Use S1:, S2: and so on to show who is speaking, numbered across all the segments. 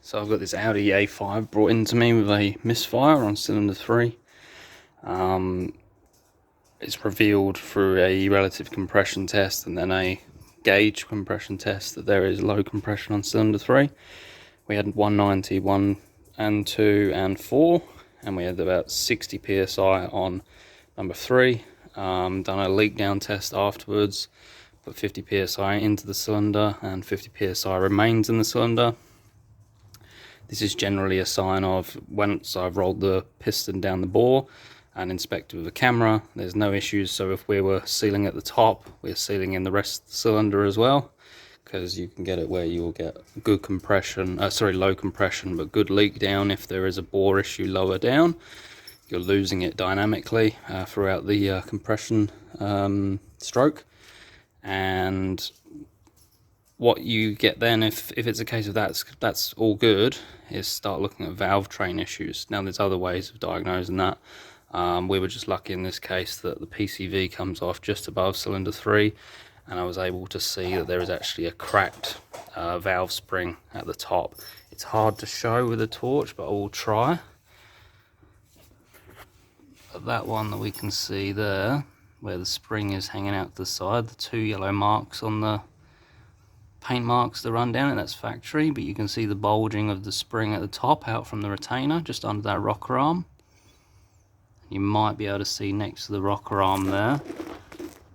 S1: So I've got this Audi A5 brought into me with a misfire on cylinder 3. It's revealed through a relative compression test and then a gauge compression test that there is low compression on cylinder 3. We had 190, 1 and 2 and 4, and we had about 60 psi on number 3. Done a leak down test afterwards, put 50 psi into the cylinder and 50 psi remains in the cylinder. This is generally a sign of once I've rolled the piston down the bore and inspected with a camera, there's no issues. So if we were sealing at the top, we're sealing in the rest of the cylinder as well, because you can get it where you will get good compression, low compression, but good leak down. If there is a bore issue lower down, you're losing it dynamically throughout the compression stroke. And what you get then, if it's a case of that's all good, is start looking at valve train issues. Now there's other ways of diagnosing that. We were just lucky in this case that the PCV comes off just above cylinder 3, and I was able to see that there is actually a cracked valve spring at the top. It's hard to show with a torch, but I will try. But that one that we can see there, where the spring is hanging out to the side, the 2 yellow marks on the paint marks the run down it, that's factory, but you can see the bulging of the spring at the top out from the retainer just under that rocker arm. You might be able to see next to the rocker arm there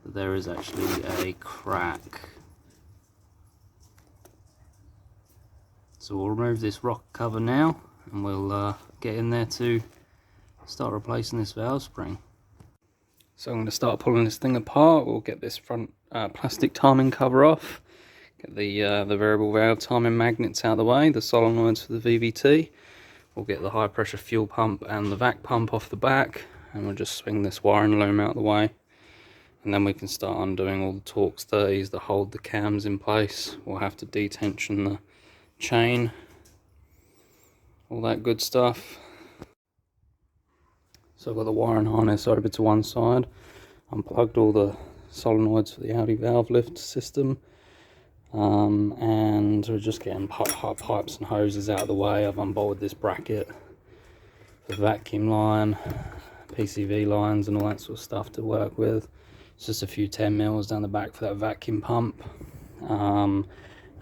S1: that there is actually a crack. So we'll remove this rocker cover now and we'll get in there to start replacing this valve spring. So I'm going to start pulling this thing apart. We'll get this front plastic timing cover off. Get the variable valve timing magnets out of the way, the solenoids for the VVT. We'll get the high pressure fuel pump and the vac pump off the back, and we'll just swing this wiring loom out of the way. And then we can start undoing all the Torx 30s that hold the cams in place. We'll have to detension the chain, all that good stuff. So I've got the wiring harness over to one side, unplugged all the solenoids for the Audi valve lift system. And we're just getting pipes and hoses out of the way. I've unbolted this bracket, the vacuum line, PCV lines and all that sort of stuff to work with. It's just a few 10mm down the back for that vacuum pump. And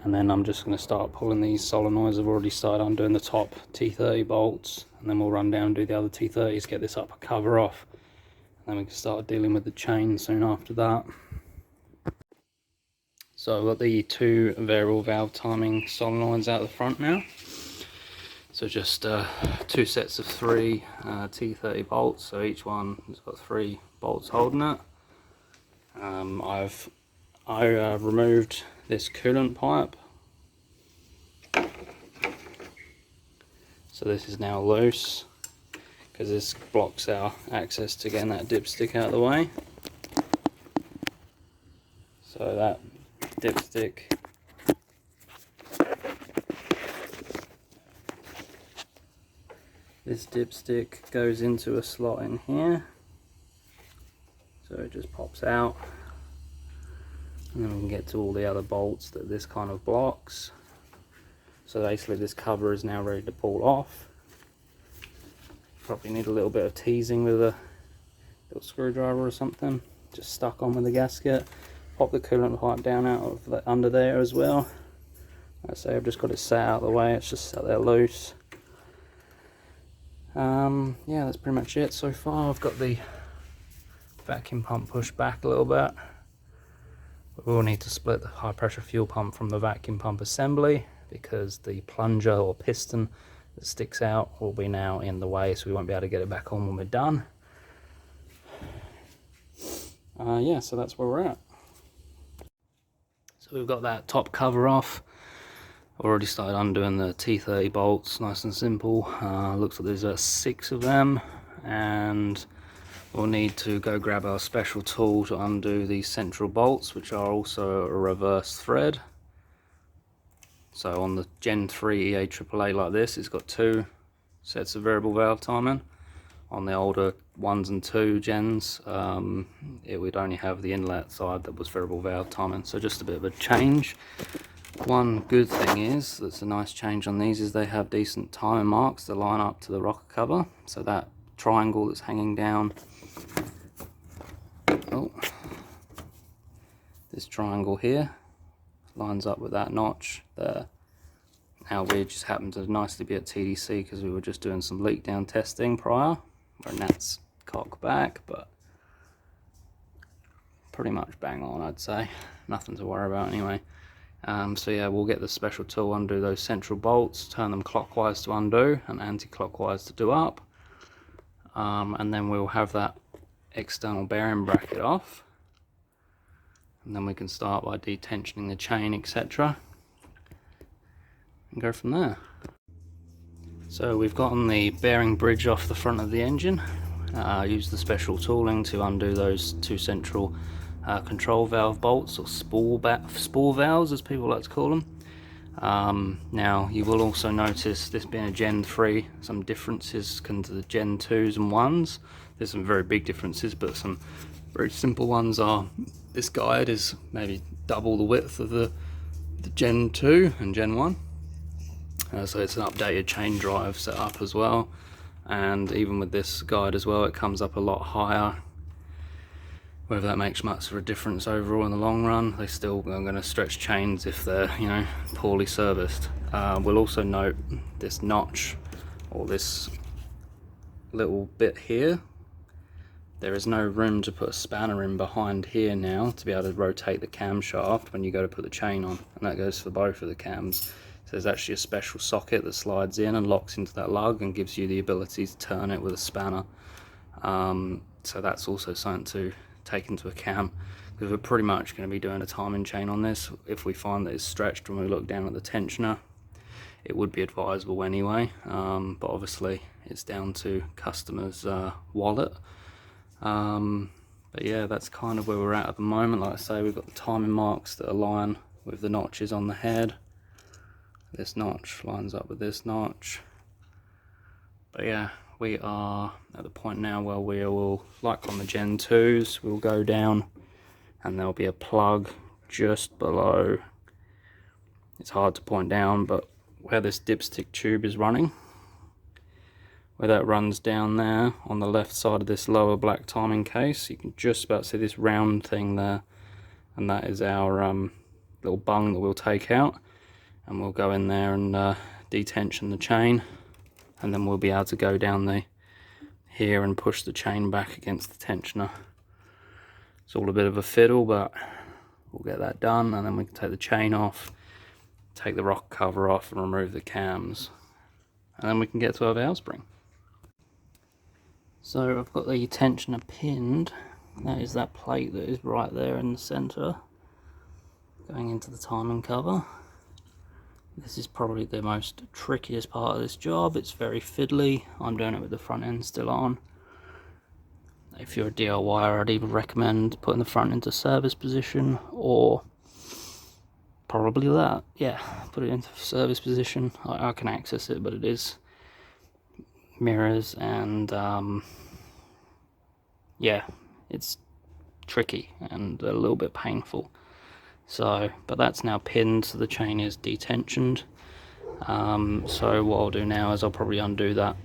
S1: then I'm just going to start pulling these solenoids. I've already started undoing the top T30 bolts, and then we'll run down and do the other T30s, get this upper cover off, and then we can start dealing with the chain soon after that. So I've got the 2 variable valve timing solenoids out the front now. So just 2 sets of 3 T30 bolts, so each one has got 3 bolts holding it. I removed this coolant pipe. So this is now loose, because this blocks our access to getting that dipstick out of the way. So that dipstick goes into a slot in here, so it just pops out, and then we can get to all the other bolts that this kind of blocks. So basically this cover is now ready to pull off. Probably need a little bit of teasing with a little screwdriver or something, just stuck on with the gasket. Pop the coolant pipe down out of the, under there as well. Like I say, I've just got it sat out of the way, it's just sat there loose. Yeah, that's pretty much it so far. I've got the vacuum pump pushed back a little bit. We will need to split the high pressure fuel pump from the vacuum pump assembly, because the plunger or piston that sticks out will be now in the way, so we won't be able to get it back on when we're done. Yeah, so that's where we're at. So we've got that top cover off. I've already started undoing the T30 bolts, nice and simple. Looks like there's 6 of them, and we'll need to go grab our special tool to undo these central bolts, which are also a reverse thread. So on the Gen 3 EA888 like this, it's got 2 sets of variable valve timing. On the older 1s and 2 gens, it would only have the inlet side that was variable valve timing, so just a bit of a change. One good thing is, that's a nice change on these, is they have decent timing marks that line up to the rocker cover. So that triangle that's hanging down, oh, this triangle here lines up with that notch there. Now we just happened to nicely be at TDC because we were just doing some leak down testing prior, and that's cock back, but pretty much bang on, I'd say. Nothing to worry about anyway. So yeah, we'll get the special tool, undo those central bolts, turn them clockwise to undo and anti-clockwise to do up, and then we'll have that external bearing bracket off, and then we can start by detensioning the chain, etc., and go from there. So we've gotten the bearing bridge off the front of the engine. Use the special tooling to undo those two central control valve bolts, or spool valves as people like to call them. Now you will also notice, this being a Gen 3, some differences compared to the Gen 2s and 1s. There's some very big differences, but some very simple ones are, this guide is maybe double the width of the Gen 2 and Gen 1. So it's an updated chain drive setup as well, and even with this guide as well, it comes up a lot higher. Whether that makes much of a difference overall in the long run, they still are going to stretch chains if they're, you know, poorly serviced. We'll also note this notch, or this little bit here. There is no room to put a spanner in behind here now to be able to rotate the camshaft when you go to put the chain on, and that goes for both of the cams. So there's actually a special socket that slides in and locks into that lug and gives you the ability to turn it with a spanner. So that's also something to take into account, because we're pretty much going to be doing a timing chain on this. If we find that it's stretched when we look down at the tensioner, it would be advisable anyway, but obviously it's down to customer's wallet. But yeah, that's kind of where we're at the moment. Like I say, we've got the timing marks that align with the notches on the head. This notch lines up with this notch. But yeah, we are at the point now where we will, like on the Gen 2s, we'll go down and there'll be a plug just below, it's hard to point down, but where this dipstick tube is running, where that runs down there on the left side of this lower black timing case, you can just about see this round thing there, and that is our little bung that we'll take out, and we'll go in there and detension the chain, and then we'll be able to go down here and push the chain back against the tensioner. It's all a bit of a fiddle, but we'll get that done, and then we can take the chain off, take the rocker cover off and remove the cams, and then we can get to our valve spring. So I've got the tensioner pinned. That is that plate that is right there in the center going into the timing cover. This is probably the most trickiest part of this job. It's very fiddly. I'm doing it with the front end still on. If you're a DIYer, I'd even recommend putting the front into service position, or probably that. Yeah, put it into service position. I can access it, but it is mirrors, and yeah, it's tricky and a little bit painful. So, but that's now pinned, so the chain is detensioned. So what I'll do now is I'll probably undo that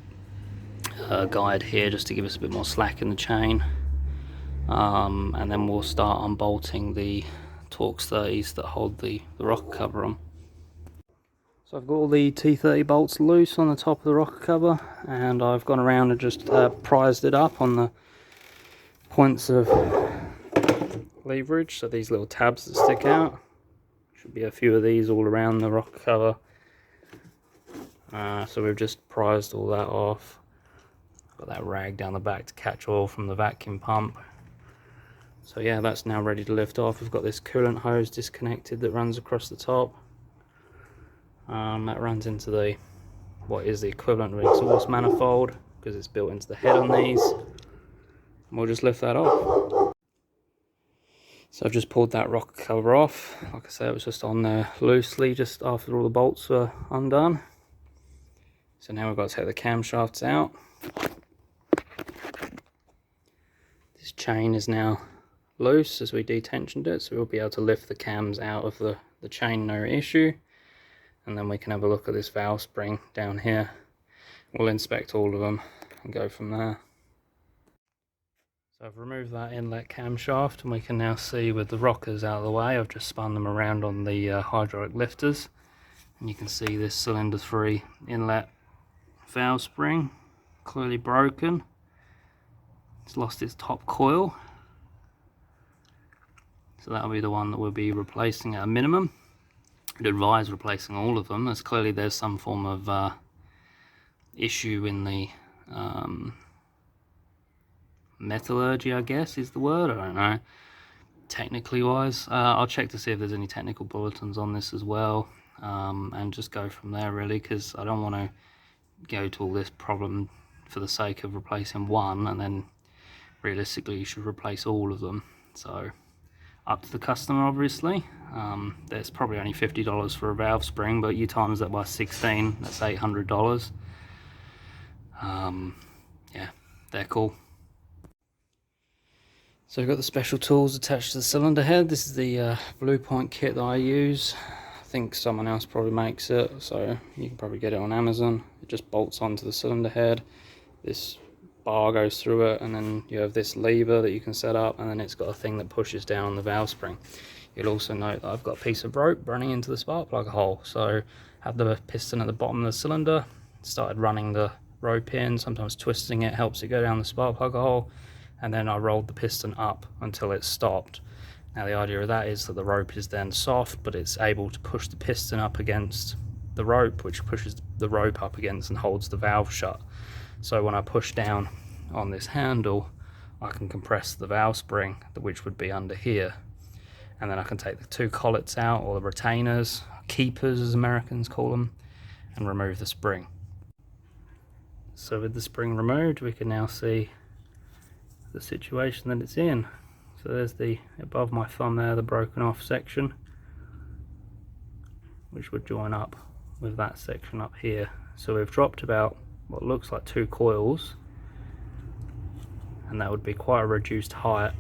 S1: guide here just to give us a bit more slack in the chain, and then we'll start unbolting the Torx 30s that hold the rocker cover on. So I've got all the T30 bolts loose on the top of the rocker cover, and I've gone around and just prized it up on the points of leverage, so these little tabs that stick out. Should be a few of these all around the rocker cover. So we've just prized all that off. Got that rag down the back to catch oil from the vacuum pump. So yeah, that's now ready to lift off. We've got this coolant hose disconnected that runs across the top. That runs into what is the equivalent of an exhaust manifold, because it's built into the head on these. And we'll just lift that off. So I've just pulled that rocker cover off. Like I said, it was just on there loosely just after all the bolts were undone. So now we've got to take the camshafts out. This chain is now loose as we detensioned it, so we'll be able to lift the cams out of the the chain no issue, and then we can have a look at this valve spring down here. We'll inspect all of them and go from there. So I've removed that inlet camshaft, and we can now see with the rockers out of the way, I've just spun them around on the hydraulic lifters, and you can see this cylinder 3 inlet valve spring clearly broken. It's lost its top coil, so that'll be the one that we'll be replacing at a minimum. I'd advise replacing all of them, as clearly there's some form of issue in the metallurgy, I guess is the word, I don't know, technically wise. I'll check to see if there's any technical bulletins on this as well, and just go from there really, because I don't want to go to all this problem for the sake of replacing one, and then realistically you should replace all of them. So up to the customer, obviously. There's probably only $50 for a valve spring, but you times that by 16, that's $800. Yeah, they're cool. So we've got the special tools attached to the cylinder head. This is the Blue Point kit that I use. I think someone else probably makes it, so you can probably get it on Amazon. It just bolts onto the cylinder head. This bar goes through it, and then you have this lever that you can set up, and then it's got a thing that pushes down on the valve spring. You'll also note that I've got a piece of rope running into the spark plug hole. So I have the piston at the bottom of the cylinder, started running the rope in, sometimes twisting it helps it go down the spark plug hole, and then I rolled the piston up until it stopped. Now the idea of that is that the rope is then soft, but it's able to push the piston up against the rope, which pushes the rope up against and holds the valve shut. So when I push down on this handle, I can compress the valve spring, which would be under here, and then I can take the two collets out, or the retainers, keepers as Americans call them, and remove the spring. So with the spring removed, we can now see the situation that it's in. So there's the, above my thumb there, the broken off section, which would join up with that section up here. So we've dropped about what looks like 2 coils, and that would be quite a reduced height,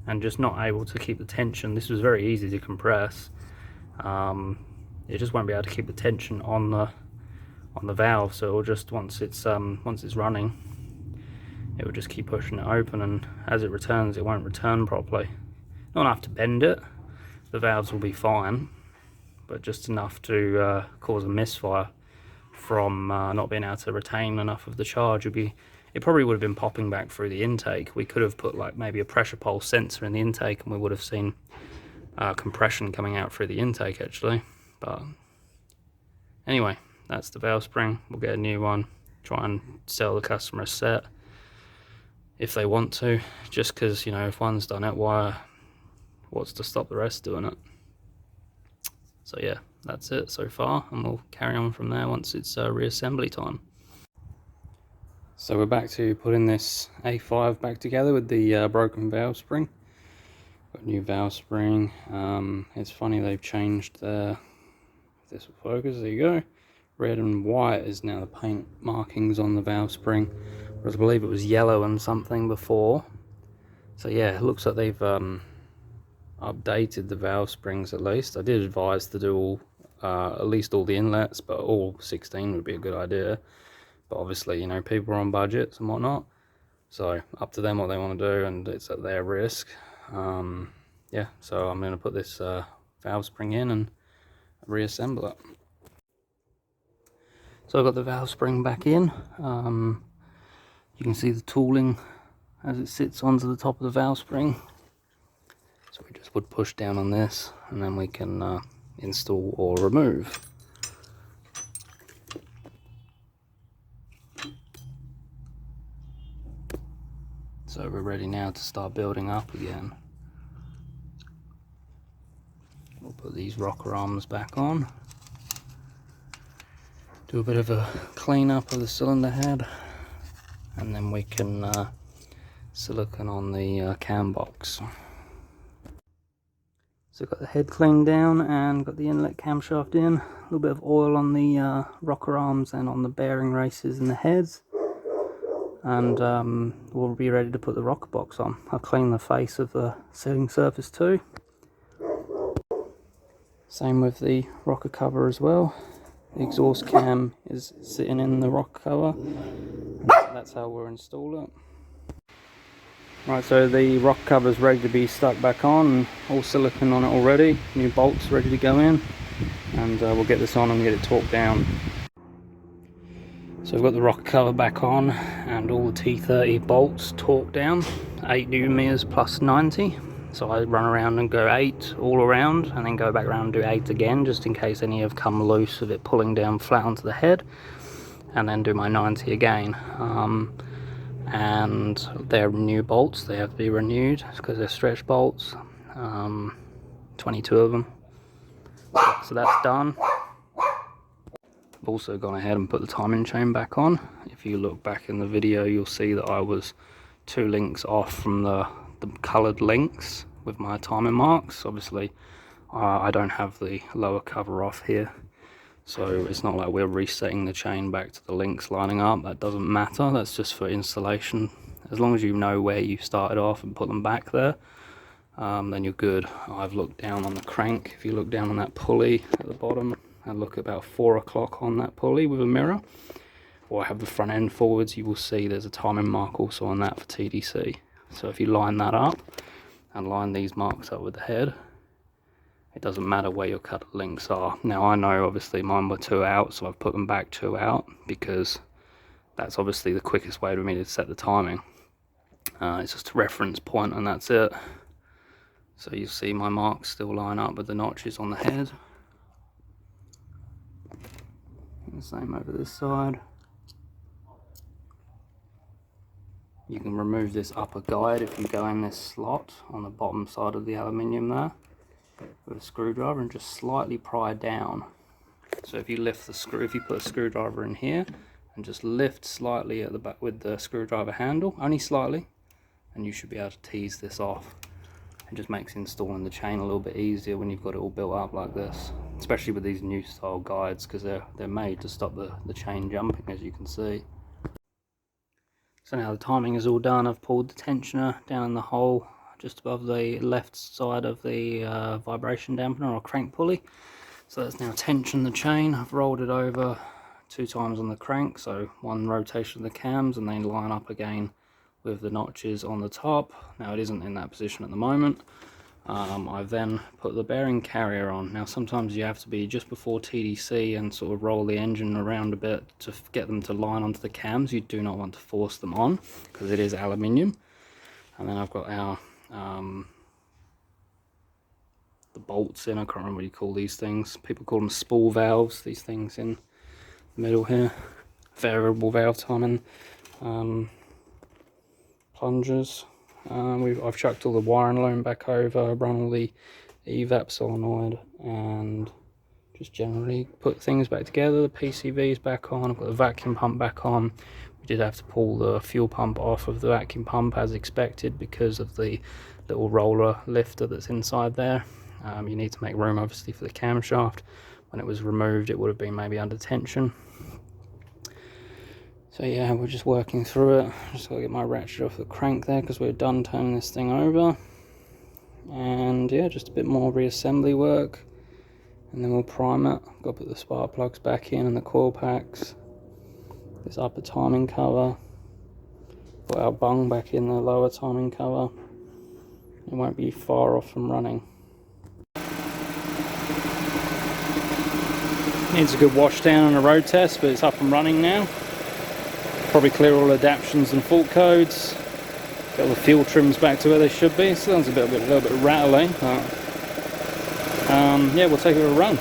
S1: and just not able to keep the tension. This was very easy to compress. It just won't be able to keep the tension on the valve, so it'll just, once it's running, it will just keep pushing it open, and as it returns, it won't return properly. Not enough to bend it, the valves will be fine, but just enough to cause a misfire from not being able to retain enough of the charge. It probably would have been popping back through the intake. We could have put like maybe a pressure pulse sensor in the intake, and we would have seen compression coming out through the intake actually. But anyway, that's the valve spring. We'll get a new one, try and sell the customer a set if they want to, just because, you know, if one's done it, what's to stop the rest doing it? So yeah, that's it so far, and we'll carry on from there once it's reassembly time. So we're back to putting this A5 back together with the broken valve spring. Got a new valve spring. It's funny, they've changed the, if this will focus, there you go. Red and white is now the paint markings on the valve spring, whereas I believe it was yellow and something before. So yeah, it looks like they've updated the valve springs at least. I did advise to do all, at least all the inlets, but all 16 would be a good idea. But obviously, you know, people are on budgets and whatnot, so up to them what they want to do, and it's at their risk. Yeah, so I'm going to put this valve spring in and reassemble it. So I've got the valve spring back in. You can see the tooling as it sits onto the top of the valve spring. So we just would push down on this, and then we can install or remove. So we're ready now to start building up again. We'll put these rocker arms back on. Do a bit of a clean up of the cylinder head, and then we can silicone on the cam box. So got the head cleaned down and got the inlet camshaft in. A little bit of oil on the rocker arms and on the bearing races and the heads. And we'll be ready to put the rocker box on. I'll clean the face of the sealing surface too. Same with the rocker cover as well. The exhaust cam is sitting in the rocker cover. That's how we'll install it. Right, so the rocker cover is ready to be stuck back on, all silicone on it already, new bolts ready to go in, and we'll get this on and get it torqued down. So we've got the rocker cover back on and all the T30 bolts torqued down, 8mm plus 90. So I run around and go 8 all around and then go back around and do 8 again, just in case any have come loose with it pulling down flat onto the head, and then do my 90 again. And they're new bolts, they have to be renewed because they're stretch bolts, 22 of them. So that's done. I've also gone ahead and put the timing chain back on. If you look back in the video, you'll see that I was 2 links off from the coloured links with my timing marks. Obviously I don't have the lower cover off here, so it's not like we're resetting the chain back to the links lining up. That doesn't matter, that's just for installation. As long as you know where you started off and put them back there, then you're good. I've looked down on the crank. If you look down on that pulley at the bottom and look about 4 o'clock on that pulley with a mirror, or I have the front end forwards, you will see there's a timing mark also on that for TDC. So if you line that up and line these marks up with the head, it doesn't matter where your cut links are. Now I know obviously mine were 2 out, so I've put them back 2 out because that's obviously the quickest way for me to set the timing. It's just a reference point and that's it. So you see my marks still line up with the notches on the head. And the same over this side. You can remove this upper guide if you go in this slot on the bottom side of the aluminium there with a screwdriver and just slightly pry down. So if you lift the screw, if you put a screwdriver in here and just lift slightly at the back with the screwdriver handle, only slightly, and you should be able to tease this off. It just makes installing the chain a little bit easier when you've got it all built up like this, especially with these new style guides, because they're made to stop the chain jumping, as you can see. So now the timing is all done. I've pulled the tensioner down in the hole just above the left side of the vibration dampener or crank pulley. So that's now tensioned the chain. I've rolled it over 2 times on the crank, so 1 rotation of the cams, and then line up again with the notches on the top. Now it isn't in that position at the moment. I've then put the bearing carrier on. Now sometimes you have to be just before TDC and sort of roll the engine around a bit to get them to line onto the cams. You do not want to force them on because it is aluminium. And then I've got our the bolts in. I can't remember what you call these things. People call them spool valves, these things in the middle here. Variable valve timing. Plungers. I've chucked all the wiring loom back over, run all the evap solenoid, and just generally put things back together. The PCV's back on, I've got the vacuum pump back on. We did have to pull the fuel pump off of the vacuum pump as expected because of the little roller lifter that's inside there. You need to make room obviously for the camshaft. When it was removed it would have been maybe under tension. So yeah, we're just working through it. Just got to get my ratchet off the crank there because we're done turning this thing over. And yeah, just a bit more reassembly work. And then we'll prime it. Got to put the spark plugs back in and the coil packs. This upper timing cover. Put our bung back in the lower timing cover. It won't be far off from running. Needs a good wash down and a road test, but it's up and running now. Probably clear all adaptions and fault codes. Get all the fuel trims back to where they should be. Sounds a little bit rattly, but yeah, we'll take it a run.